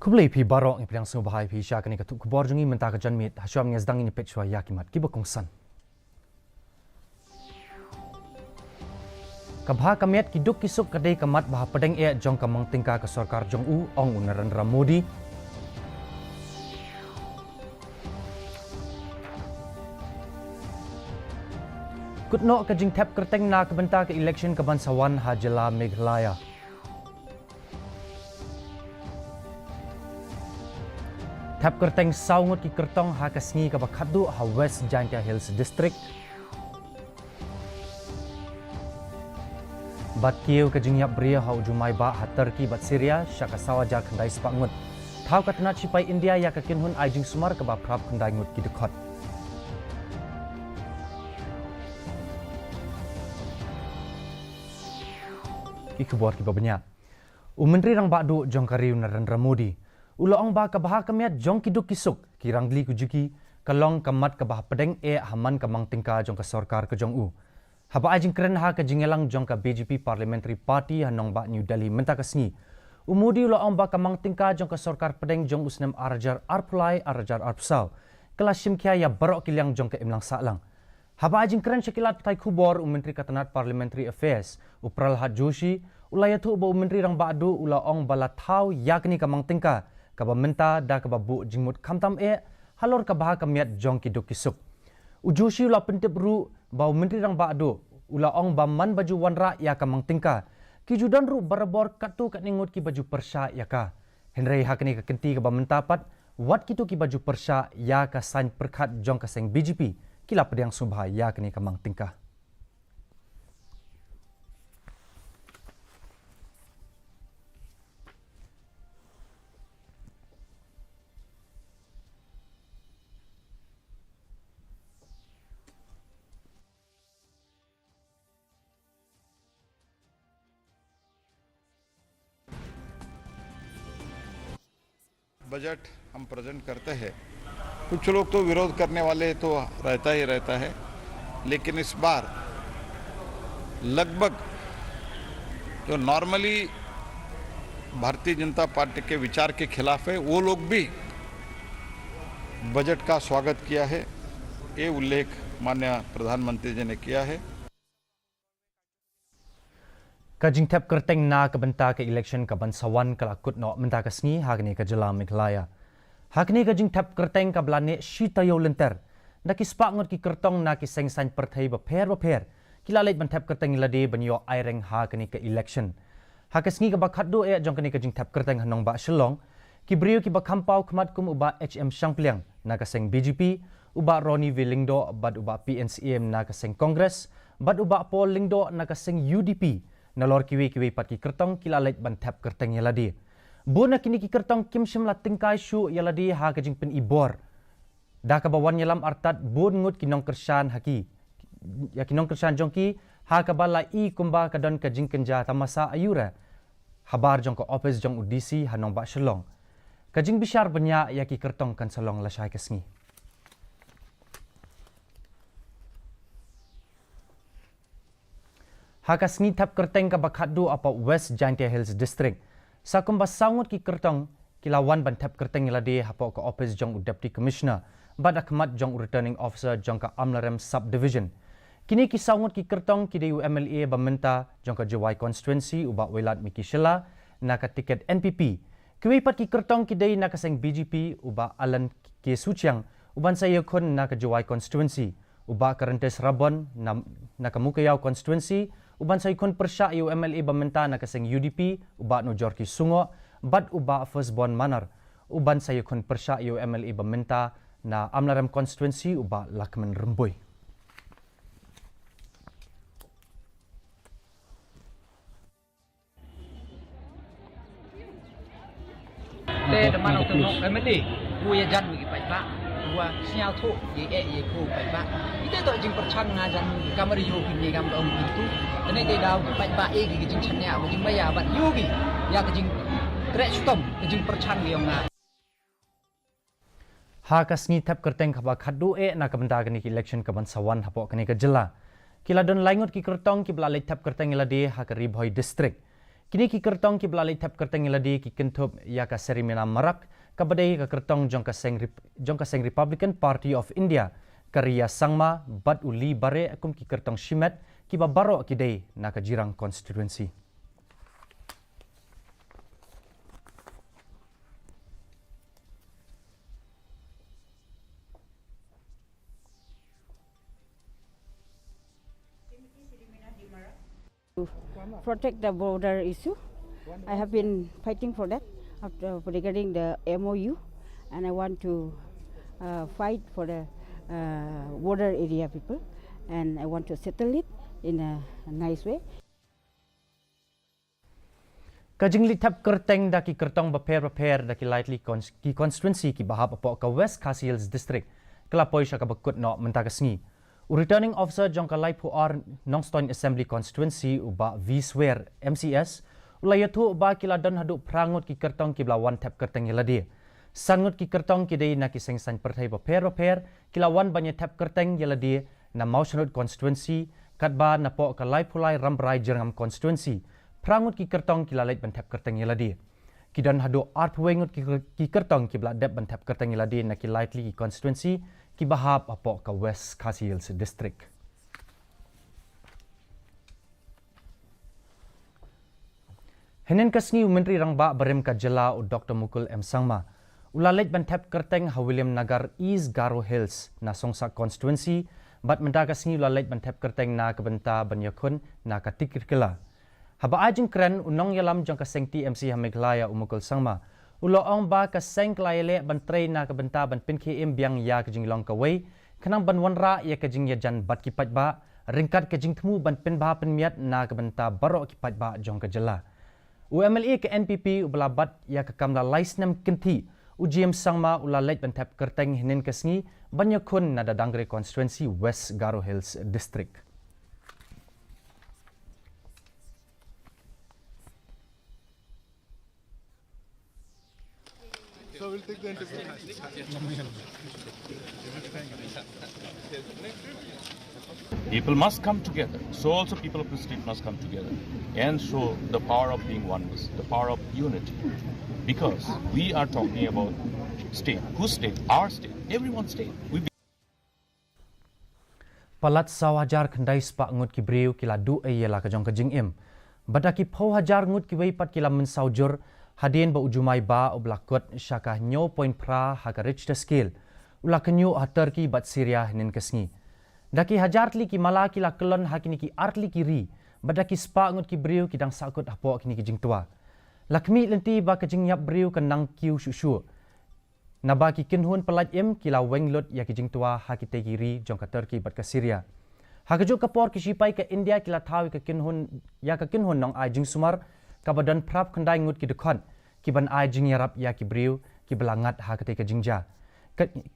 Kublai pi barok ni piang bahai pi sya kani katuk kubor jungi mentah ke janmit hasyam ngezdang ini pechwa yakimat kiba kongsan. Kabha kamiat kiduk kisuk kadai kamat baha pedeng e jong kamang tingka ke sarkar jong u ong Narendra Modi. Kutno ke jing tap kerteng na kebenta ke election kebansawan Hajela Meghalaya. Tap kerteng saungut ki kertong ha kasngi ka bakhadu ha West Jaintia Hills District. Bat kieu ka jingyap bria ha ujumai ba ha Turkey bat Syria syaka sawaja khandai sepangut. Thau ka tanat sipai India ya ka kinhun aijing sumar ka ba prap khandai ngut ki dekhot. Ikubor ki babanya. Menteri rang bakdu jong kariu Narendra Modi. Ulo ong ba kabah kamiat jong kiduk kisuk kirangli kujuki kalong kamat kabah pedeng e haman kamang tingka jong ka sarkar ke jong u. Haba ajing keren ha ka jingelang jong ka BJP Parliamentary Party hanong ba New Delhi menta kasngi. Umudi ulo ong ba kamang tingka jong ka sarkar pedeng jong usnem arajar arpulai arajar arpsau. Kelas simkia ya barok kiliang jong ka imlang salang. Haba ajing keren syakilat tai kubor Menteri Katanat Parliamentary Affairs Pralhad Joshi ulayatu ba Menteri rang bakdu ulo ong bala thau yakni kamang tingka kaba menta da kaba bu jingmut kamtam e halor kabah kamiat jong kiduk kisuk. Ujoshi ula pentip ru bau menteri rang bakdo ula ong man baju wanra ya kamang tingka. Kijudan ru barabor katu kat ningut ki baju persya ya ka. Henry hakni ka kenti kaba mentapat wat kitu ki baju persya ya ka sain perkat jong ka seng BJP kila pediang subha ya kini kamang tingka. Budget हम प्रेजेंट करते हैं। कुछ लोग तो विरोध करने वाले तो रहता ही रहता है, लेकिन इस बार लगभग जो नॉर्मली भारतीय जनता पार्टी के विचार के खिलाफ है वो लोग भी बजट का स्वागत किया है। ये उल्लेख माननीय प्रधानमंत्री जी ने किया है। Kajing tap kerteng na kabenta ke election kabansawan kalakut no menta kasngi hagni ka Jela Meghalaya. Hagni kajing tap kerteng kablane shitayo lenter. Na kispa ngot ki kertong na ki seng sain perthai ba pher kilalait ban tap kerteng ilade banyo aireng hagni ka election. Hakasngi ka bakhaddo e jong kani kajing tap kerteng hanong ba Shillong ki brio ki bakhampau khmat kum uba HM Shangpliang na ka seng BJP uba Ronnie Lingdo bad uba PNCM na ka seng Congress bad uba Paul Lingdo na ka seng UDP. Nalor kiwi pat ki kertong kilalait ban tap kerteng yaladi. Bona kini ki kertong kim shimla tingkai shu yaladi ha kajing pen ibor. Da ka bawan yalam artat bon ngut kinong kersan haki. Ya kinong kersan jongki ha ka bala I kumba kadon kajing kenja tamasa ayura. Habar jong ko office jong udisi hanong ba Shillong. Kajing bishar benya ya ki kertong kan salong lasai kesngi. Hakas ni tap kerteng ka bakhadu apa West Jaintia Hills District. Sakum basangut ki kertong kilawan ban tap kerteng ilade hapo ka office jong Deputy Commissioner bad akmat jong Returning Officer jong ka Amlaram Subdivision. Kini ki sangut ki kertong ki DU MLA bamenta jong ka Jawai Constituency uba Welat Miki Shela na ka tiket NPP. Kiwi pat ki kertong ki dei na ka seng BJP uba Alan K Suchiang uban saya kon na ka Jawai Constituency uba Karentes Rabon na ka Mukayau Constituency uban sa ikon persya yu MLA bamenta na kaseng UDP uba no Jorki Sungo bad uba Firstborn Manor uban sa ikon persya yu MLA bamenta na Amlaram Constituency uba Lakman Remboy. Te teman untuk MLA buya jan bagi pak dua sinyal tu ye ku pak itu tu jing percang ngajan kamar yo ni kam dong itu ini te daw pak e gi jing chanya jing baya bat yogi ya jing trek stom jing percang yo nga Ha kasngi tap kerteng ka bakhadu e na kabenta kani ki election kabansawan hapo kani ka Jela. Kila don laingot ki kertong ki blalai tap kerteng ilade ha ka Ribhoi District. Kini ki kertong ki belalai tap kerteng iladi ki kentup ya ka serimena marak kabadai ka kertong jong ka seng Republican Party of India Karya Sangma Bad Uli Bare akum ki kertong Shimet ki babaro ki day na ka jirang constituency. To protect the border issue. I have been fighting for that regarding the MOU, and I want to fight for the border area people, and I want to settle it in a nice way. Kajing litap kerteng da ki kertong baper da ki lightly ki constituency ki bahap apo ka West Khasi Hills district kelapoi sya ka bekut no mentakasngi. Returning officer jong ka laipu ar Nongstoin Assembly constituency uba Viswer MCS ulayatu uba kila don hadu prangut ki kertong ki bla one tap kerteng yeladi. Sangut ki kertong ki dei na ki sengsan perthai baper kila one banya tap kerteng yeladi na Mausanut constituency katba na po ka laipulai rambrai jerngam constituency. Prangut ki kertong kila lait ban tap kerteng yeladi. Kidan hadu art wengut ki kertong ki bla dep ban tap kerteng yeladi na ki lightly ki constituency ki bahap apo ka West Khasi Hills district. Henen kasngi Menteri Rangba Barem ka Jela u Dr. Mukul M. Sangma. Ulalit ban tap kerteng ha William Nagar East Garo Hills na Songsak constituency bat mendakasngi ulalit ban tap kerteng na kebenta banyakun na katikirkela. Haba ajing kren unong yalam jang kaseng TMC ha Meghalaya umukul Sangma. Uloong ba ka seng klayele ban tray na kabenta ban pinki imbiang ya kajing long kaway kanang ban wanra ya kajing ya jan bat kipat ba ringkat kajing temu ban pin ba penmiat na kabenta baro kipat ba jong kajela. UMLA ke NPP ubala bat ya kakamla laisnam kenti UGM Sangma ulalet ban tap kerteng hinin kasngi banyakun na dadangre constituency West Garo Hills district. So we'll take the interview. People must come together. So also people of the state must come together and show the power of being oneness, the power of unity. Because we are talking about state. Whose state? Our state. Everyone's state. Palat sawajar kendai spak ngut ki breu kila du ayela ka jong kajing im. Badaki pau hajar ngut ki weipat kila mensaujur hadien ba ujumai ba oblakot syaka nyo point pra haka Richter skill ula kenyu haterki bat Syria hinin kesngi daki hajartli ki mala kila kelon hakini ki artli kiri badaki spa ngut ki briu kidang sakut apo kini ki jingtua lakmi lenti ba kajing yap briu kenang kiu shushu nabaki kinhun pelat im kila wenglot ya ki jingtua hakite kiri jong ka Turki bat ka Syria hakajuk kapor ki sipai ke India kila tawi ke kinhun ya ka kinhun nong ai jing sumar kabadan prap kendai ngut ki dekon ki ban ai jing yarap ya ki briu ki belangat ha kate ka jingja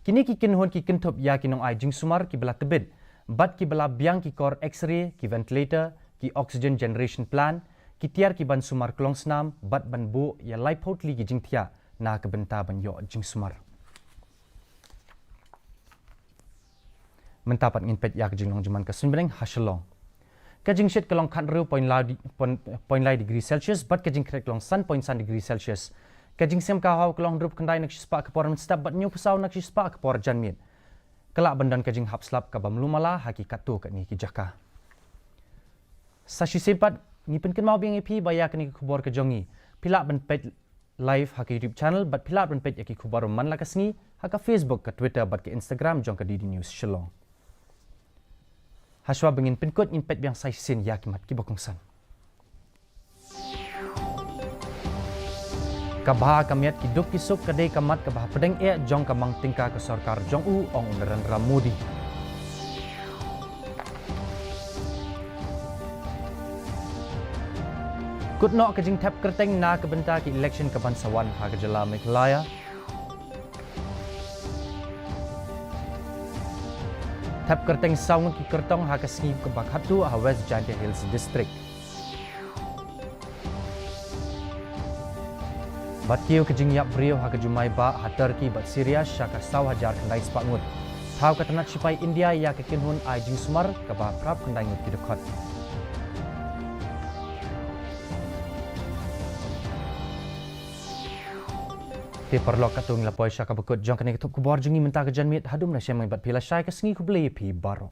kini ki kinhon ki kintup ya ki nong ai jing sumar ki bela tebit bat ki bela biang ki kor x-ray ki ventilator ki oxygen generation plan ki tiar ki ban sumar klong snam bat ban bu ya lai potli ki jing tia na ka benta ban yo jing sumar mentapat ngin pet ya ki jing nong juman ka sunbeng hashalong kajing shet kalong khat ru point lai degree Celsius bat kajing krek long sun point sun degree Celsius kajing sem ka haw kalong drup kendai nak spa ka por stab bat nyu pesau nak spa ka por janmin kala bandan kajing hap slap ka bamlumala hakikat tu ka ni ki jaka sashi sempat ni pen ken mau bing ep baya ka ni khubor ka jongi pila ban pet live ha YouTube channel bat pila ban pet ki khubor man la kasngi ha ka Facebook ka Twitter bat ka Instagram jong ka DD News Shillong Haswa bengin penkut in pet biang sai sin yakimat ki bokongsan. Kabah kamiat ki duk kisuk kadai kamat kabah pedeng jong kamang tingka ke sarkar jong u ong Narendra Modi. Kutno kajing tap kerteng na kebenta ki election kebansawan ha kejala Meghalaya. Tap kerteng saung ki kertong ha kasngi ke Bakhatu ha West Giant Hills district. Bat kiu kejing yap brio ha kejumai ba ha Turki bat Syria syaka saw hajar kendai sepangut. Tau katanat sipai India ya ke kinhun ai jing sumar ke ba prap kendai ngut ki dekat. Te perlok katung la poisha ka bekut jong kene ketup kubor jengi mentah ke janmit hadum na syamang bat pila syai ke sengi ku beli pi baro.